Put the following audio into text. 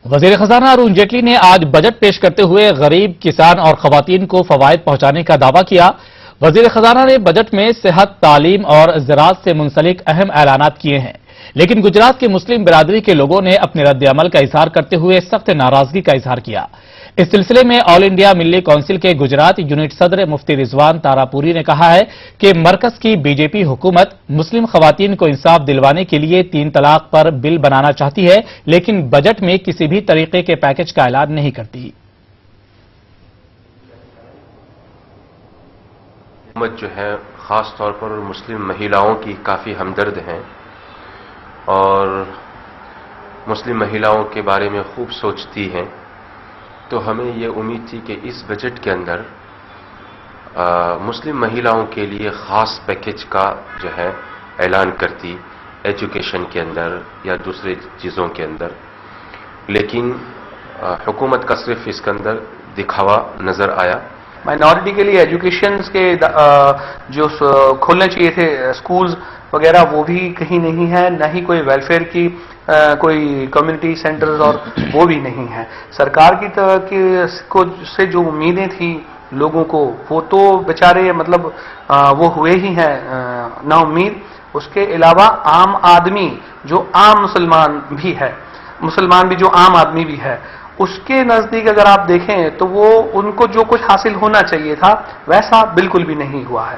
وزیر خزانہ ارون جیٹلی نے آج بجٹ پیش کرتے ہوئے غریب کسان اور خواتین کو فوائد پہنچانے کا دعویٰ کیا۔ وزیر خزانہ نے بجٹ میں صحت، تعلیم اور زراعت سے منسلک اہم اعلانات کیے ہیں، لیکن گجرات کی مسلم برادری کے لوگوں نے اپنے رد عمل کا اظہار کرتے ہوئے سخت ناراضگی کا اظہار کیا۔ اس سلسلے میں آل انڈیا ملی کونسل کے گجرات یونٹ صدر مفتی رضوان تاراپوری نے کہا ہے کہ مرکز کی بی جے پی حکومت مسلم خواتین کو انصاف دلوانے کے لیے 3 طلاق پر بل بنانا چاہتی ہے، لیکن بجٹ میں کسی بھی طریقے کے پیکج کا اعلان نہیں کرتی۔ حکومت جو ہے خاص طور پر مسلم مہیلاؤں کی کافی ہمدرد ہیں اور مسلم مہیلاؤں کے بارے میں خوب سوچتی ہیں، تو ہمیں یہ امید تھی کہ اس بجٹ کے اندر مسلم مہیلاؤں کے لیے خاص پیکج کا جو ہے اعلان کرتی، ایجوکیشن کے اندر یا دوسرے چیزوں کے اندر، لیکن حکومت کا صرف اس کے اندر دکھاوا نظر آیا۔ مائنورٹی کے لیے ایجوکیشن کے جو کھولنے چاہیے تھے اسکولز وغیرہ، وہ بھی کہیں نہیں ہے، نہ ہی کوئی ویلفیئر کی کوئی کمیونٹی سینٹرز اور وہ بھی نہیں ہے۔ سرکار کی سے جو امیدیں تھیں لوگوں کو، وہ تو بیچارے مطلب وہ ہوئے ہی ہیں نا امید۔ اس کے علاوہ عام آدمی جو عام مسلمان بھی جو عام آدمی بھی ہے، اس کے نزدیک اگر آپ دیکھیں تو وہ ان کو جو کچھ حاصل ہونا چاہیے تھا ویسا بالکل بھی نہیں ہوا ہے۔